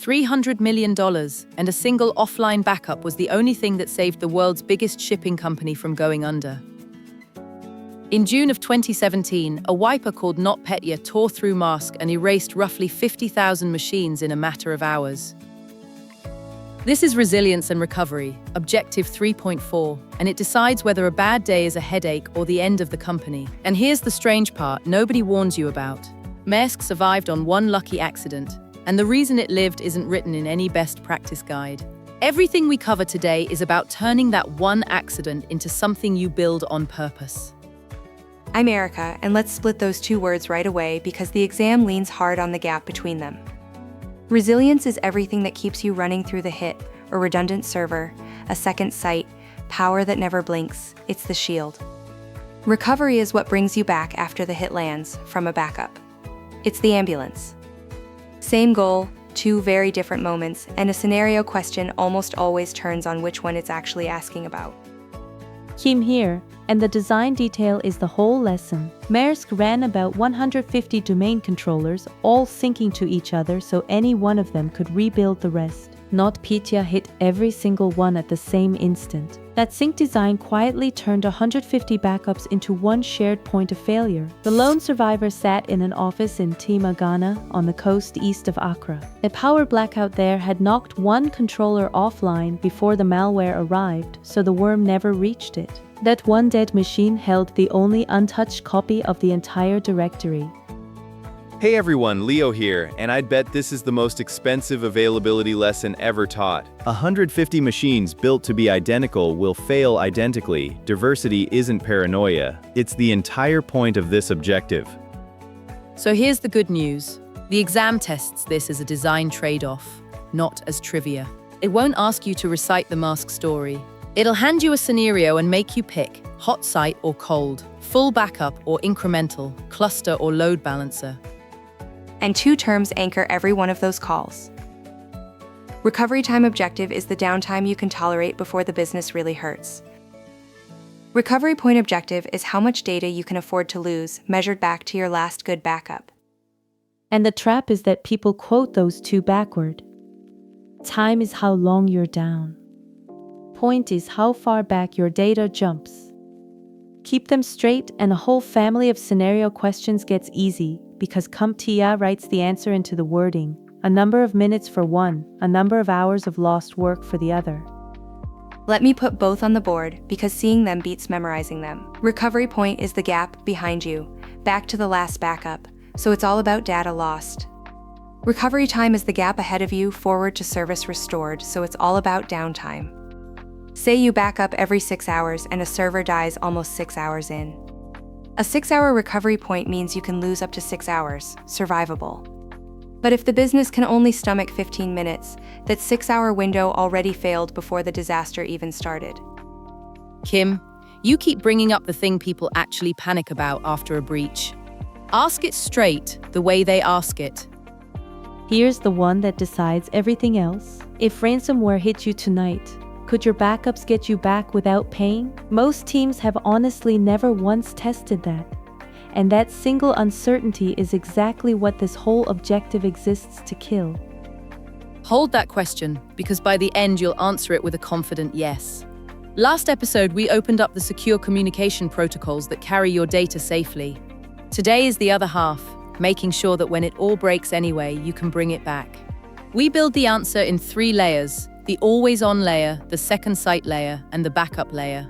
$300 million, and a single offline backup was the only thing that saved the world's biggest shipping company from going under. In June of 2017, a wiper called NotPetya tore through Maersk and erased roughly 50,000 machines in a matter of hours. This is resilience and recovery, Objective 3.4, and it decides whether a bad day is a headache or the end of the company. And here's the strange part nobody warns you about. Maersk survived on one lucky accident, and the reason it lived isn't written in any best practice guide. Everything we cover today is about turning that one accident into something you build on purpose. I'm Erica, and let's split those two words right away because the exam leans hard on the gap between them. Resilience is everything that keeps you running through the hit, a redundant server, a second site, power that never blinks. It's the shield. Recovery is what brings you back after the hit lands from a backup. It's the ambulance. Same goal, two very different moments, and a scenario question almost always turns on which one it's actually asking about. Kim here, and the design detail is the whole lesson. Maersk ran about 150 domain controllers, all syncing to each other so any one of them could rebuild the rest. NotPetya hit every single one at the same instant. That sync design quietly turned 150 backups into one shared point of failure. The lone survivor sat in an office in Tema, Ghana, on the coast east of Accra. A power blackout there had knocked one controller offline before the malware arrived, so the worm never reached it. That one dead machine held the only untouched copy of the entire directory. Hey everyone, Leo here, and I'd bet this is the most expensive availability lesson ever taught. 150 machines built to be identical will fail identically. Diversity isn't paranoia. It's the entire point of this objective. So here's the good news. The exam tests this as a design trade-off, not as trivia. It won't ask you to recite the Maersk story. It'll hand you a scenario and make you pick hot site or cold, full backup or incremental, cluster or load balancer. And two terms anchor every one of those calls. Recovery time objective is the downtime you can tolerate before the business really hurts. Recovery point objective is how much data you can afford to lose, measured back to your last good backup. And the trap is that people quote those two backward. Time is how long you're down. Point is how far back your data jumps. Keep them straight and a whole family of scenario questions gets easy, because CompTIA writes the answer into the wording, a number of minutes for one, a number of hours of lost work for the other. Let me put both on the board, because seeing them beats memorizing them. Recovery point is the gap behind you, back to the last backup, so it's all about data lost. Recovery time is the gap ahead of you, forward to service restored, so it's all about downtime. Say you back up every 6 hours and a server dies almost 6 hours in. A 6-hour recovery point means you can lose up to 6 hours, survivable. But if the business can only stomach 15 minutes, that 6-hour window already failed before the disaster even started. Kim, you keep bringing up the thing people actually panic about after a breach. Ask it straight, the way they ask it. Here's the one that decides everything else. If ransomware hit you tonight, could your backups get you back without paying? Most teams have honestly never once tested that. And that single uncertainty is exactly what this whole objective exists to kill. Hold that question, because by the end you'll answer it with a confident yes. Last episode, we opened up the secure communication protocols that carry your data safely. Today is the other half, making sure that when it all breaks anyway, you can bring it back. We build the answer in 3 layers. The always-on layer, the second site layer, and the backup layer.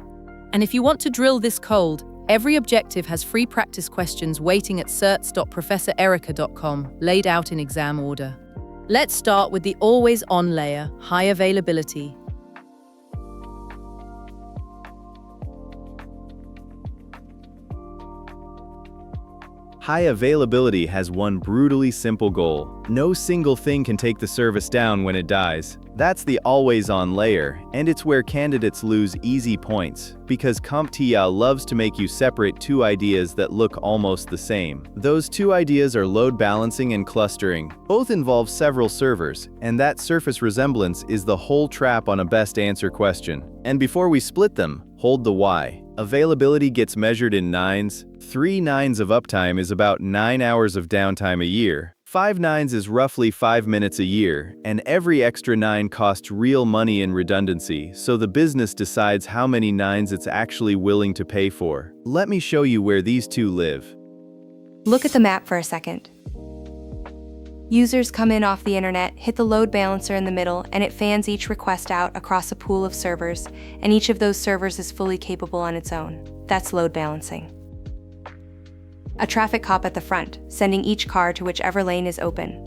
And if you want to drill this cold, every objective has free practice questions waiting at certs.professorerica.com, laid out in exam order. Let's start with the always-on layer, high availability. High availability has one brutally simple goal. No single thing can take the service down when it dies. That's the always-on layer, and it's where candidates lose easy points, because CompTIA loves to make you separate two ideas that look almost the same. Those two ideas are load balancing and clustering. Both involve several servers, and that surface resemblance is the whole trap on a best answer question. And before we split them, hold the why. Availability gets measured in nines. 3 nines of uptime is about 9 hours of downtime a year. 5 nines is roughly 5 minutes a year, and every extra 9 costs real money in redundancy, so the business decides how many nines it's actually willing to pay for. Let me show you where these two live. Look at the map for a second. Users come in off the internet, hit the load balancer in the middle, and it fans each request out across a pool of servers, and each of those servers is fully capable on its own. That's load balancing. A traffic cop at the front, sending each car to whichever lane is open.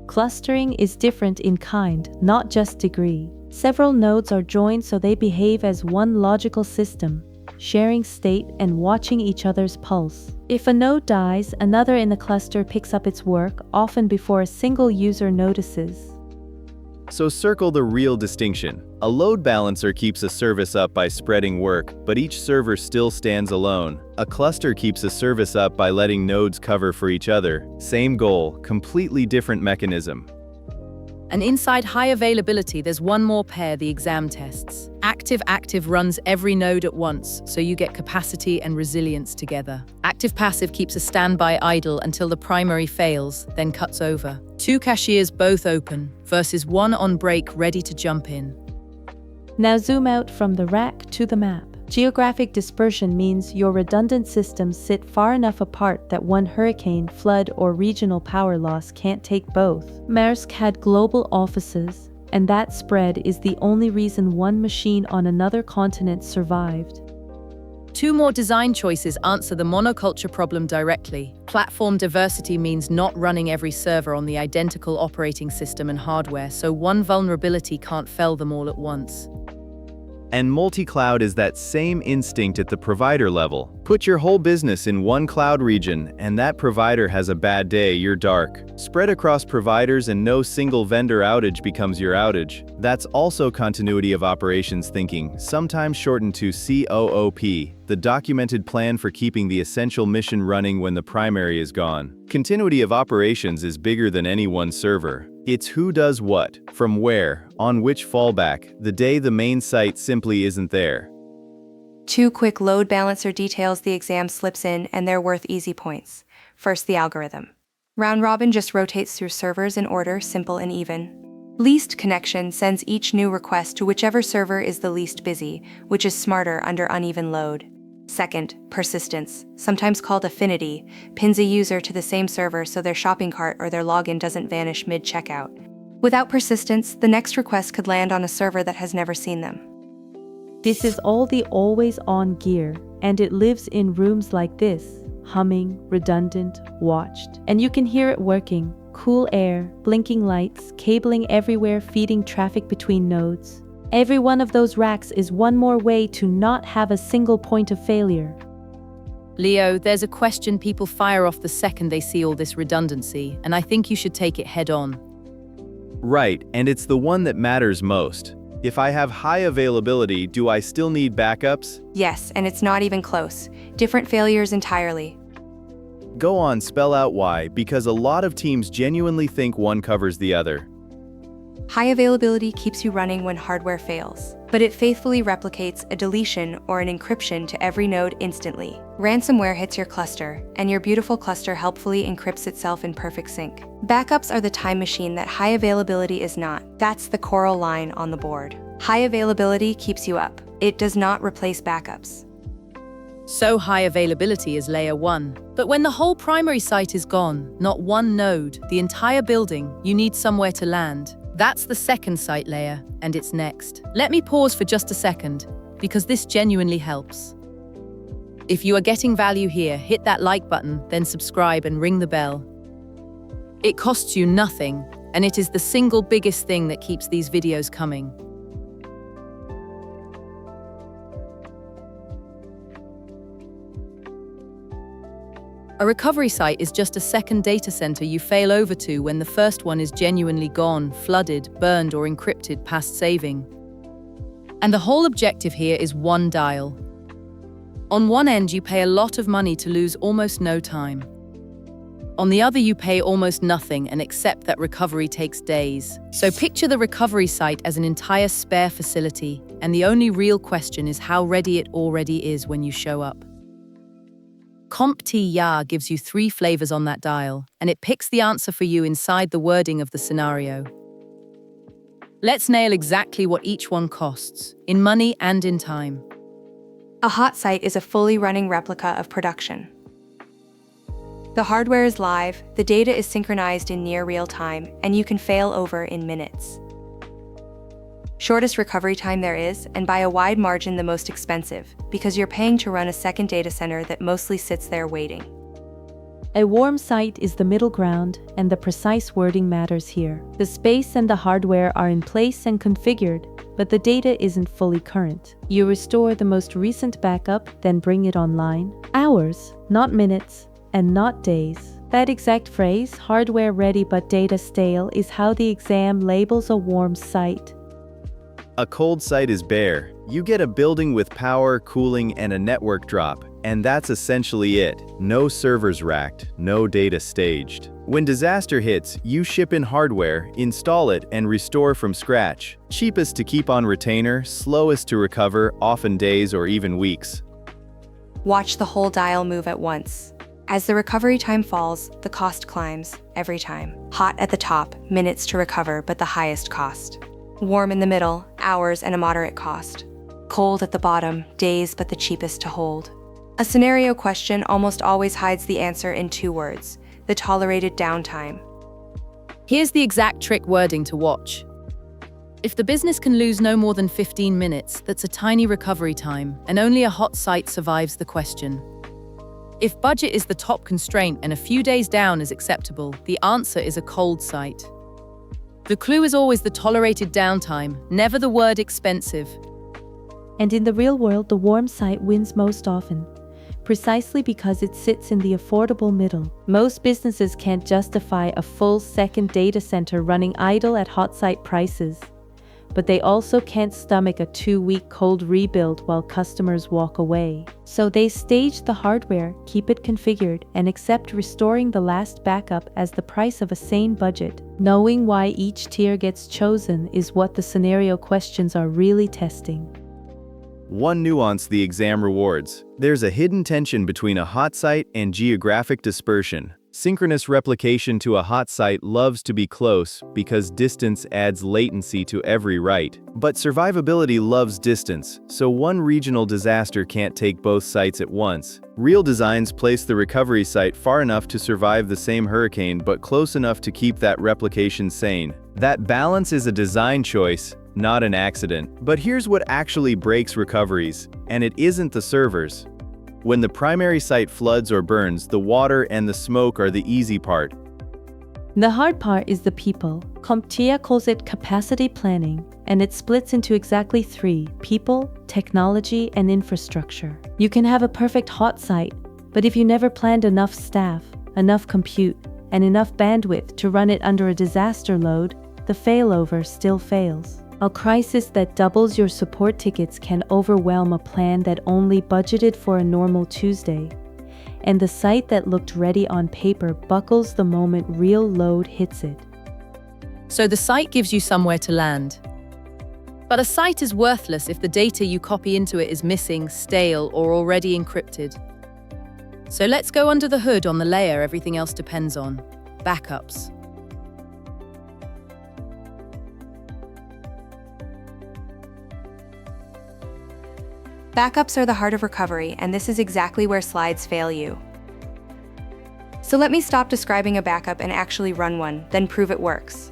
Clustering is different in kind, not just degree. Several nodes are joined so they behave as one logical system, sharing state and watching each other's pulse. If a node dies, another in the cluster picks up its work, often before a single user notices. So circle the real distinction. A load balancer keeps a service up by spreading work, but each server still stands alone. A cluster keeps a service up by letting nodes cover for each other. Same goal, completely different mechanism. And inside high availability, there's one more pair, the exam tests. Active-active runs every node at once, so you get capacity and resilience together. Active-passive keeps a standby idle until the primary fails, then cuts over. 2 cashiers both open, versus 1 on break ready to jump in. Now zoom out from the rack to the map. Geographic dispersion means your redundant systems sit far enough apart that one hurricane, flood, or regional power loss can't take both. Maersk had global offices, and that spread is the only reason one machine on another continent survived. 2 more design choices answer the monoculture problem directly. Platform diversity means not running every server on the identical operating system and hardware, so one vulnerability can't fell them all at once. And multi-cloud is that same instinct at the provider level. Put your whole business in one cloud region, and that provider has a bad day, you're dark. Spread across providers and no single vendor outage becomes your outage. That's also continuity of operations thinking, sometimes shortened to COOP, the documented plan for keeping the essential mission running when the primary is gone. Continuity of operations is bigger than any one server. It's who does what, from where, on which fallback, the day the main site simply isn't there. 2 quick load balancer details the exam slips in, and they're worth easy points. First, the algorithm. Round robin just rotates through servers in order, simple and even. Least connection sends each new request to whichever server is the least busy, which is smarter under uneven load. Second, persistence, sometimes called affinity, pins a user to the same server so their shopping cart or their login doesn't vanish mid-checkout. Without persistence, the next request could land on a server that has never seen them. This is all the always-on gear, and it lives in rooms like this, humming, redundant, watched. And you can hear it working. Cool air, blinking lights, cabling everywhere feeding traffic between nodes. Every one of those racks is one more way to not have a single point of failure. Leo, there's a question people fire off the second they see all this redundancy, and I think you should take it head on. Right, and it's the one that matters most. If I have high availability, do I still need backups? Yes, and it's not even close. Different failures entirely. Go on, spell out why, because a lot of teams genuinely think one covers the other. High availability keeps you running when hardware fails, but it faithfully replicates a deletion or an encryption to every node instantly. Ransomware hits your cluster, and your beautiful cluster helpfully encrypts itself in perfect sync. Backups are the time machine that high availability is not. That's the coral line on the board. High availability keeps you up. It does not replace backups. So high availability is layer 1. But when the whole primary site is gone, not one node, the entire building, you need somewhere to land. That's the second site layer, and it's next. Let me pause for just a second, because this genuinely helps. If you are getting value here, hit that like button, then subscribe and ring the bell. It costs you nothing, and it is the single biggest thing that keeps these videos coming. A recovery site is just a second data center you fail over to when the first one is genuinely gone, flooded, burned, or encrypted past saving. And the whole objective here is one dial. On one end, you pay a lot of money to lose almost no time. On the other, you pay almost nothing and accept that recovery takes days. So picture the recovery site as an entire spare facility, and the only real question is how ready it already is when you show up. CompTIA gives you 3 flavors on that dial, and it picks the answer for you inside the wording of the scenario. Let's nail exactly what each one costs, in money and in time. A hot site is a fully running replica of production. The hardware is live, the data is synchronized in near real time, and you can fail over in minutes. Shortest recovery time there is, and by a wide margin the most expensive, because you're paying to run a second data center that mostly sits there waiting. A warm site is the middle ground, and the precise wording matters here. The space and the hardware are in place and configured, but the data isn't fully current. You restore the most recent backup, then bring it online. Hours, not minutes, and not days. That exact phrase, hardware ready but data stale, is how the exam labels a warm site. A cold site is bare. You get a building with power, cooling, and a network drop, and that's essentially it. No servers racked, no data staged. When disaster hits, you ship in hardware, install it, and restore from scratch. Cheapest to keep on retainer, slowest to recover, often days or even weeks. Watch the whole dial move at once. As the recovery time falls, the cost climbs, every time. Hot at the top, minutes to recover, but the highest cost. Warm in the middle, hours and a moderate cost. Cold at the bottom, days but the cheapest to hold. A scenario question almost always hides the answer in 2 words, the tolerated downtime. Here's the exact trick wording to watch. If the business can lose no more than 15 minutes, that's a tiny recovery time, and only a hot site survives the question. If budget is the top constraint and a few days down is acceptable, the answer is a cold site. The clue is always the tolerated downtime, never the word expensive. And in the real world, the warm site wins most often, precisely because it sits in the affordable middle. Most businesses can't justify a full second data center running idle at hot site prices, but they also can't stomach a 2-week cold rebuild while customers walk away. So they stage the hardware, keep it configured, and accept restoring the last backup as the price of a sane budget. Knowing why each tier gets chosen is what the scenario questions are really testing. One nuance the exam rewards. There's a hidden tension between a hot site and geographic dispersion. Synchronous replication to a hot site loves to be close because distance adds latency to every write. But survivability loves distance, so one regional disaster can't take both sites at once. Real designs place the recovery site far enough to survive the same hurricane but close enough to keep that replication sane. That balance is a design choice, not an accident. But here's what actually breaks recoveries, and it isn't the servers. When the primary site floods or burns, the water and the smoke are the easy part. The hard part is the people. CompTIA calls it capacity planning, and it splits into exactly 3: people, technology, and infrastructure. You can have a perfect hot site, but if you never planned enough staff, enough compute, and enough bandwidth to run it under a disaster load, the failover still fails. A crisis that doubles your support tickets can overwhelm a plan that only budgeted for a normal Tuesday, and the site that looked ready on paper buckles the moment real load hits it. So the site gives you somewhere to land. But a site is worthless if the data you copy into it is missing, stale, or already encrypted. So let's go under the hood on the layer everything else depends on: backups. Backups are the heart of recovery, and this is exactly where slides fail you. So let me stop describing a backup and actually run one, then prove it works.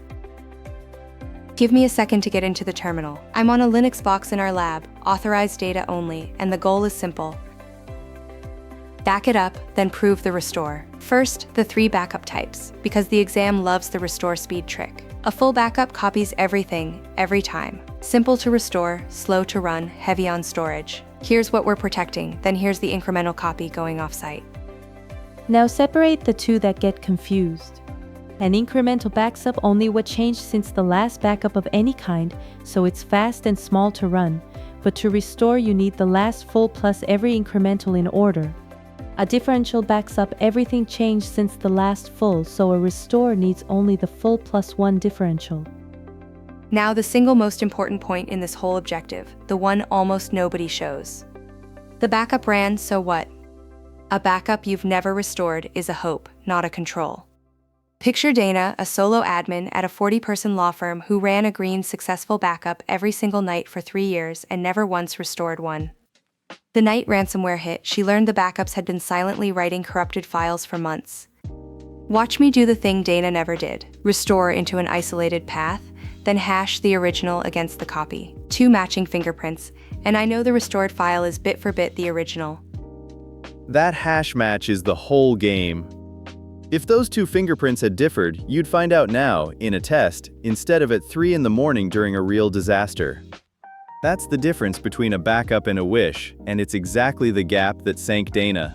Give me a second to get into the terminal. I'm on a Linux box in our lab, authorized data only, and the goal is simple. Back it up, then prove the restore. First, the 3 backup types, because the exam loves the restore speed trick. A full backup copies everything, every time. Simple to restore, slow to run, heavy on storage. Here's what we're protecting, then here's the incremental copy going off-site. Now separate the 2 that get confused. An incremental backs up only what changed since the last backup of any kind, so it's fast and small to run, but to restore you need the last full plus every incremental in order. A differential backs up everything changed since the last full, so a restore needs only the full plus 1 differential. Now the single most important point in this whole objective, the one almost nobody shows. The backup ran, so what? A backup you've never restored is a hope, not a control. Picture Dana, a solo admin at a 40-person law firm who ran a green, successful backup every single night for 3 years and never once restored one. The night ransomware hit, she learned the backups had been silently writing corrupted files for months. Watch me do the thing Dana never did: restore into an isolated path, then hash the original against the copy. 2 matching fingerprints, and I know the restored file is bit for bit the original. That hash match is the whole game. If those 2 fingerprints had differed, you'd find out now, in a test, instead of at 3 in the morning during a real disaster. That's the difference between a backup and a wish, and it's exactly the gap that sank Dana.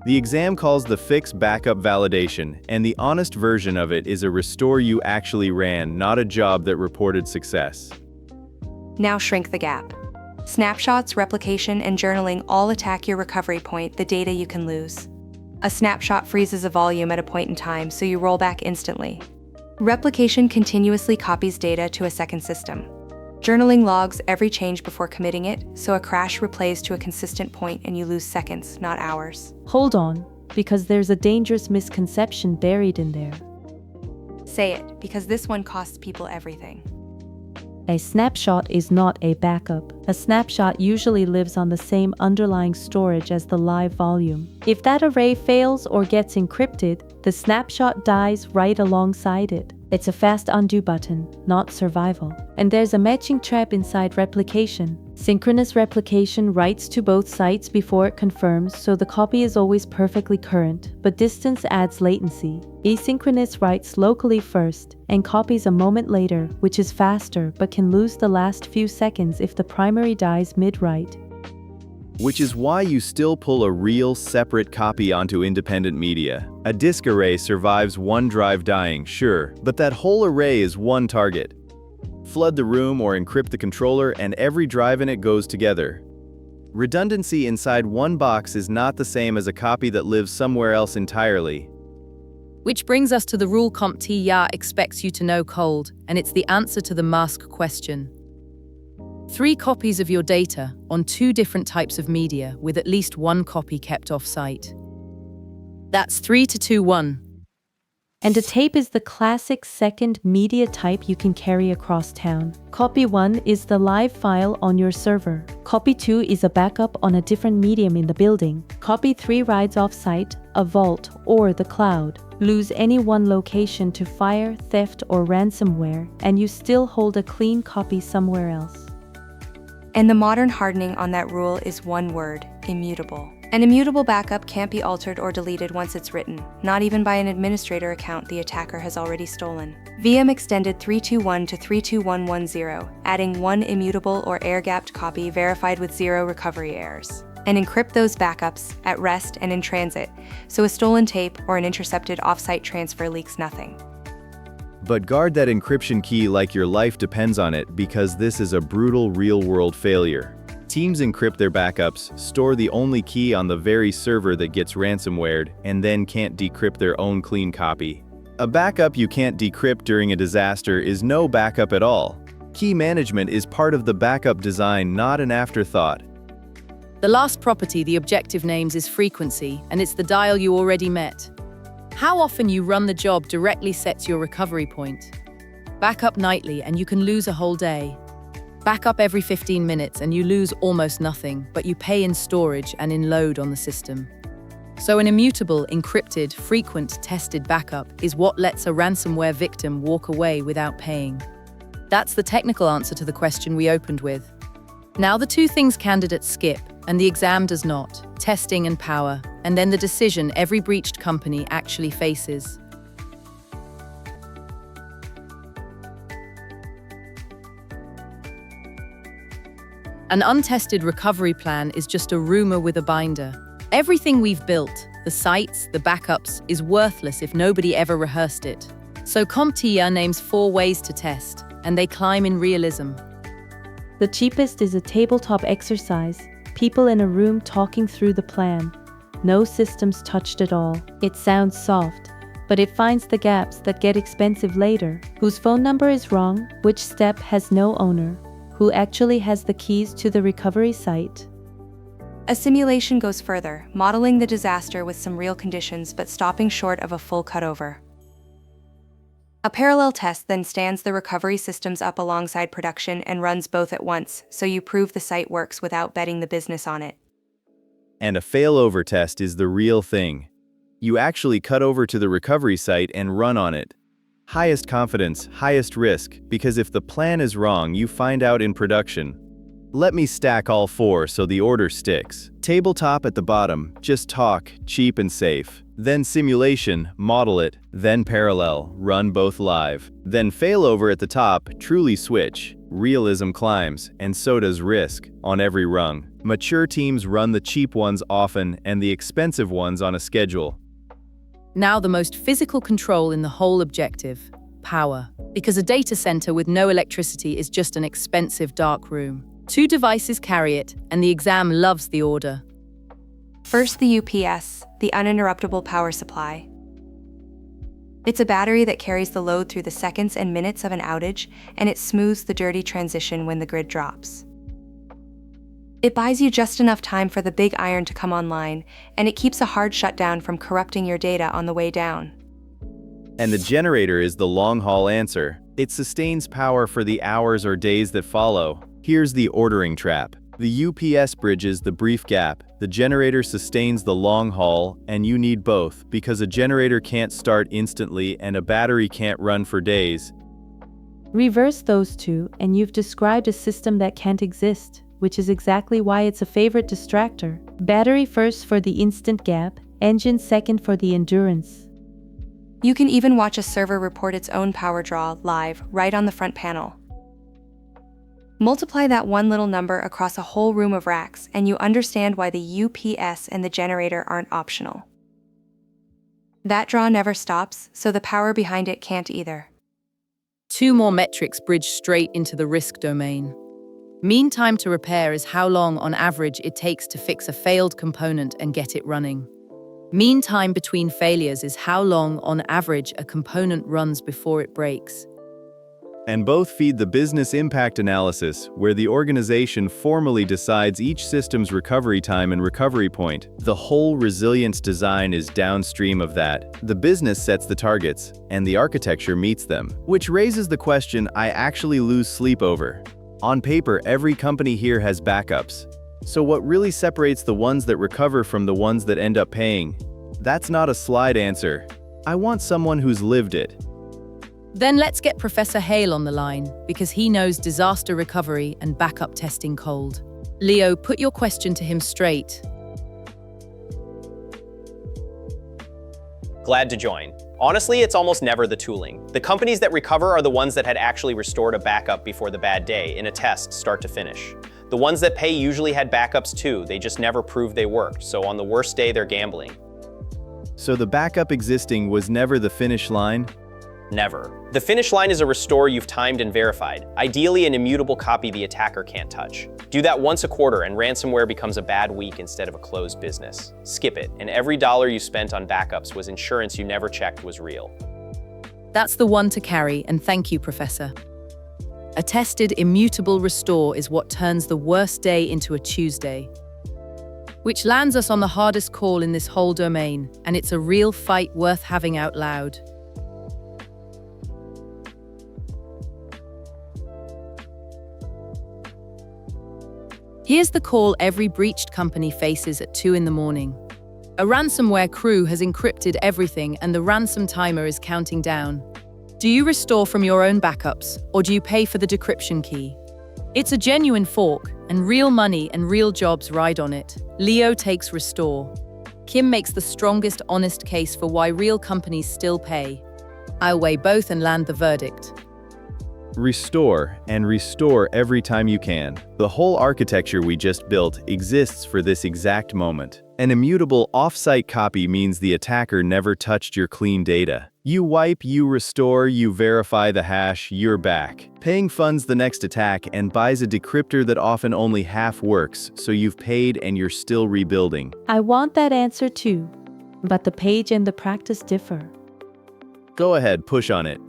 The exam calls the fix backup validation, and the honest version of it is a restore you actually ran, not a job that reported success. Now shrink the gap. Snapshots, replication, and journaling all attack your recovery point, the data you can lose. A snapshot freezes a volume at a point in time, so you roll back instantly. Replication continuously copies data to a second system. Journaling logs every change before committing it, so a crash replays to a consistent point and you lose seconds, not hours. Hold on, because there's a dangerous misconception buried in there. Say it, because this one costs people everything. A snapshot is not a backup. A snapshot usually lives on the same underlying storage as the live volume. If that array fails or gets encrypted, the snapshot dies right alongside it. It's a fast undo button, not survival. And there's a matching trap inside replication. Synchronous replication writes to both sites before it confirms, so the copy is always perfectly current, but distance adds latency. Asynchronous writes locally first and copies a moment later, which is faster but can lose the last few seconds if the primary dies mid-write. Which is why you still pull a real, separate copy onto independent media. A disk array survives one drive dying, sure, but that whole array is one target. Flood the room or encrypt the controller and every drive in it goes together. Redundancy inside one box is not the same as a copy that lives somewhere else entirely. Which brings us to the rule CompTIA expects you to know cold, and it's the answer to the Maersk question. 3 copies of your data on 2 different types of media with at least 1 copy kept off-site. That's 3 to 2, 1. And a tape is the classic second media type you can carry across town. Copy 1 is the live file on your server. Copy 2 is a backup on a different medium in the building. Copy 3 rides off-site, a vault, or the cloud. Lose any one location to fire, theft, or ransomware, and you still hold a clean copy somewhere else. And the modern hardening on that rule is one word: immutable. An immutable backup can't be altered or deleted once it's written, not even by an administrator account the attacker has already stolen. VM extended 321 to 32110, adding 1 immutable or air-gapped copy verified with 0 recovery errors. And encrypt those backups at rest and in transit, so a stolen tape or an intercepted off-site transfer leaks nothing. But guard that encryption key like your life depends on it, because this is a brutal real-world failure. Teams encrypt their backups, store the only key on the very server that gets ransomwared, and then can't decrypt their own clean copy. A backup you can't decrypt during a disaster is no backup at all. Key management is part of the backup design, not an afterthought. The last property the objective names is frequency, and it's the dial you already met. How often you run the job directly sets your recovery point. Back up nightly and you can lose a whole day. Back up every 15 minutes and you lose almost nothing, but you pay in storage and in load on the system. So an immutable, encrypted, frequent, tested backup is what lets a ransomware victim walk away without paying. That's the technical answer to the question we opened with. Now the 2 things candidates skip, and the exam does not: testing and power, and then the decision every breached company actually faces. An untested recovery plan is just a rumor with a binder. Everything we've built, the sites, the backups, is worthless if nobody ever rehearsed it. So CompTIA names 4 ways to test, and they climb in realism. The cheapest is a tabletop exercise, people in a room talking through the plan. No systems touched at all. It sounds soft, but it finds the gaps that get expensive later. Whose phone number is wrong? Which step has no owner? Who actually has the keys to the recovery site? A simulation goes further, modeling the disaster with some real conditions but stopping short of a full cutover. A parallel test then stands the recovery systems up alongside production and runs both at once, so you prove the site works without betting the business on it. And a failover test is the real thing. You actually cut over to the recovery site and run on it. Highest confidence, highest risk, because if the plan is wrong, you find out in production. Let me stack all four so the order sticks. Tabletop at the bottom, just talk, cheap and safe. Then simulation, model it. Then parallel, run both live. Then failover at the top, truly switch. Realism climbs, and so does risk, on every rung. Mature teams run the cheap ones often and the expensive ones on a schedule. Now the most physical control in the whole objective, power. Because a data center with no electricity is just an expensive dark room. 2 devices carry it, and the exam loves the order. First, the UPS, the uninterruptible power supply. It's a battery that carries the load through the seconds and minutes of an outage, and it smooths the dirty transition when the grid drops. It buys you just enough time for the big iron to come online, and it keeps a hard shutdown from corrupting your data on the way down. And the generator is the long-haul answer. It sustains power for the hours or days that follow. Here's the ordering trap. The UPS bridges the brief gap, the generator sustains the long haul, and you need both, because a generator can't start instantly and a battery can't run for days. Reverse those two, and you've described a system that can't exist, which is exactly why it's a favorite distractor. Battery first for the instant gap, engine second for the endurance. You can even watch a server report its own power draw live, right on the front panel. Multiply that one little number across a whole room of racks, and you understand why the UPS and the generator aren't optional. That draw never stops, so the power behind it can't either. 2 more metrics bridge straight into the risk domain. Mean time to repair is how long, on average, it takes to fix a failed component and get it running. Mean time between failures is how long, on average, a component runs before it breaks. And both feed the business impact analysis, where the organization formally decides each system's recovery time and recovery point. The whole resilience design is downstream of that. The business sets the targets, and the architecture meets them. Which raises the question I actually lose sleep over. On paper, every company here has backups. So what really separates the ones that recover from the ones that end up paying? That's not a slide answer. I want someone who's lived it. Then let's get Professor Hale on the line, because he knows disaster recovery and backup testing cold. Leo, put your question to him straight. Glad to join. Honestly, it's almost never the tooling. The companies that recover are the ones that had actually restored a backup before the bad day, in a test, start to finish. The ones that pay usually had backups too, they just never proved they worked, so on the worst day they're gambling. So the backup existing was never the finish line? Never. The finish line is a restore you've timed and verified, ideally an immutable copy the attacker can't touch. Do that once a quarter and ransomware becomes a bad week instead of a closed business. Skip it, and every dollar you spent on backups was insurance you never checked was real. That's the one to carry, and thank you, Professor. A tested, immutable restore is what turns the worst day into a Tuesday. Which lands us on the hardest call in this whole domain, and it's a real fight worth having out loud. Here's the call every breached company faces at 2 in the morning. A ransomware crew has encrypted everything and the ransom timer is counting down. Do you restore from your own backups, or do you pay for the decryption key? It's a genuine fork, and real money and real jobs ride on it. Leo takes restore. Kim makes the strongest honest case for why real companies still pay. I'll weigh both and land the verdict. Restore, and restore every time you can. The whole architecture we just built exists for this exact moment. An immutable off-site copy means the attacker never touched your clean data. You wipe, you restore, you verify the hash, you're back. Paying funds the next attack and buys a decryptor that often only half works, so you've paid and you're still rebuilding. I want that answer too, but the page and the practice differ. Go ahead, push on it.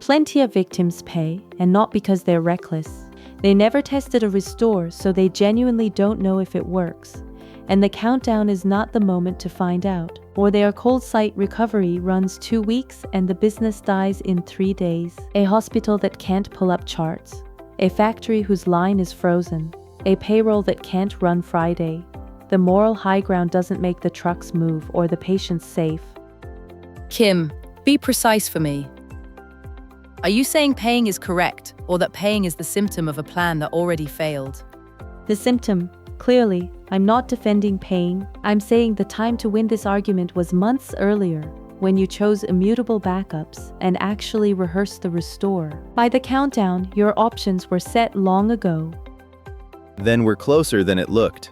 Plenty of victims pay, and not because they're reckless. They never tested a restore, so they genuinely don't know if it works. And the countdown is not the moment to find out. Or their cold site recovery runs 2 weeks and the business dies in 3 days. A hospital that can't pull up charts. A factory whose line is frozen. A payroll that can't run Friday. The moral high ground doesn't make the trucks move or the patients safe. Kim, be precise for me. Are you saying paying is correct, or that paying is the symptom of a plan that already failed? The symptom, clearly. I'm not defending paying. I'm saying the time to win this argument was months earlier, when you chose immutable backups and actually rehearsed the restore. By the countdown, your options were set long ago. Then we're closer than it looked.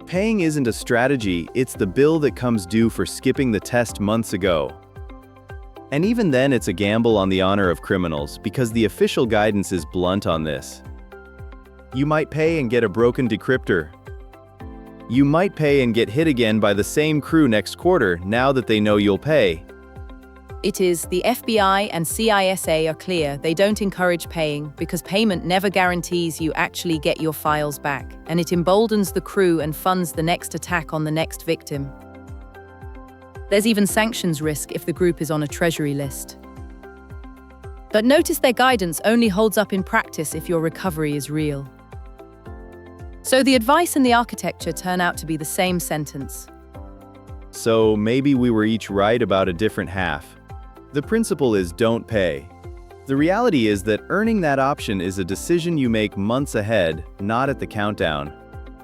Paying isn't a strategy, it's the bill that comes due for skipping the test months ago. And even then, it's a gamble on the honor of criminals, because the official guidance is blunt on this. You might pay and get a broken decryptor. You might pay and get hit again by the same crew next quarter, now that they know you'll pay. It is the FBI and CISA are clear they don't encourage paying because payment never guarantees you actually get your files back, and it emboldens the crew and funds the next attack on the next victim. There's even sanctions risk if the group is on a treasury list. But notice their guidance only holds up in practice if your recovery is real. So the advice and the architecture turn out to be the same sentence. So maybe we were each right about a different half. The principle is don't pay. The reality is that earning that option is a decision you make months ahead, not at the countdown.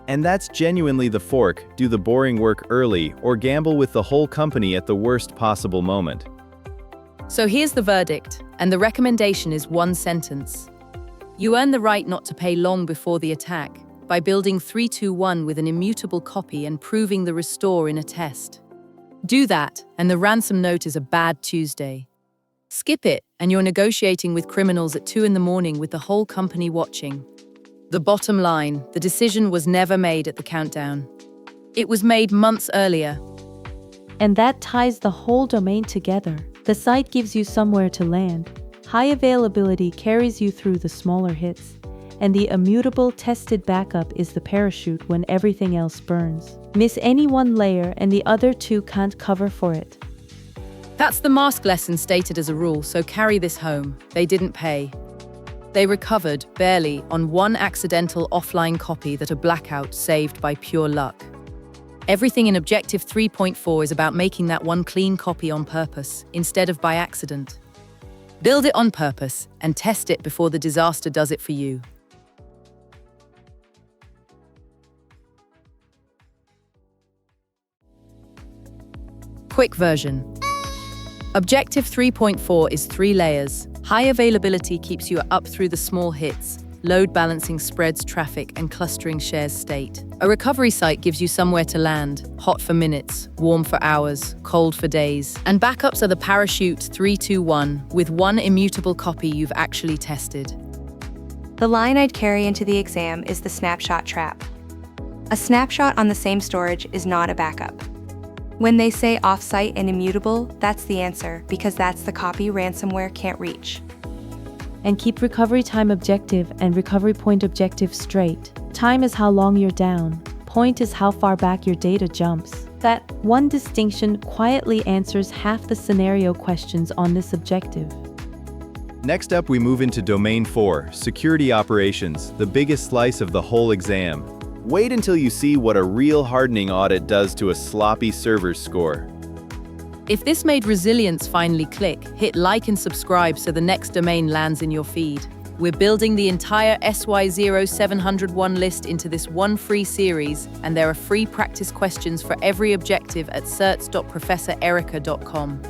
And that's genuinely the fork: do the boring work early or gamble with the whole company at the worst possible moment. So here's the verdict, and the recommendation is one sentence. You earn the right not to pay long before the attack by building 321 with an immutable copy and proving the restore in a test. Do that, and the ransom note is a bad Tuesday. Skip it, and you're negotiating with criminals at 2 a.m. with the whole company watching. The bottom line, the decision was never made at the countdown. It was made months earlier. And that ties the whole domain together. The site gives you somewhere to land. High availability carries you through the smaller hits. And the immutable tested backup is the parachute when everything else burns. Miss any one layer and the other two can't cover for it. That's the Maersk lesson stated as a rule, so carry this home. They didn't pay. They recovered, barely, on one accidental offline copy that a blackout saved by pure luck. Everything in Objective 3.4 is about making that one clean copy on purpose, instead of by accident. Build it on purpose, and test it before the disaster does it for you. Quick version. Objective 3.4 is 3 layers. High availability keeps you up through the small hits. Load balancing spreads traffic and clustering shares state. A recovery site gives you somewhere to land, hot for minutes, warm for hours, cold for days. And backups are the parachute 321 with one immutable copy you've actually tested. The line I'd carry into the exam is the snapshot trap. A snapshot on the same storage is not a backup. When they say off-site and immutable, that's the answer, because that's the copy ransomware can't reach. And keep recovery time objective and recovery point objective straight. Time is how long you're down. Point is how far back your data jumps. That one distinction quietly answers half the scenario questions on this objective. Next up, we move into Domain 4, Security Operations, the biggest slice of the whole exam. Wait until you see what a real hardening audit does to a sloppy server's score. If this made resilience finally click, hit like and subscribe so the next domain lands in your feed. We're building the entire SY0-701 list into this one free series, and there are free practice questions for every objective at certs.professorerica.com.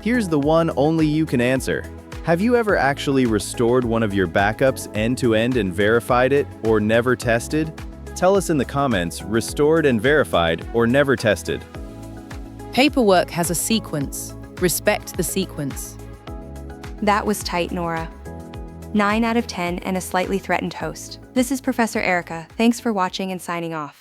Here's the one only you can answer. Have you ever actually restored one of your backups end-to-end and verified it, or never tested? Tell us in the comments, restored and verified, or never tested. Paperwork has a sequence. Respect the sequence. That was tight, Nora. 9 out of 10 and a slightly threatened host. This is Professor Erica. Thanks for watching and signing off.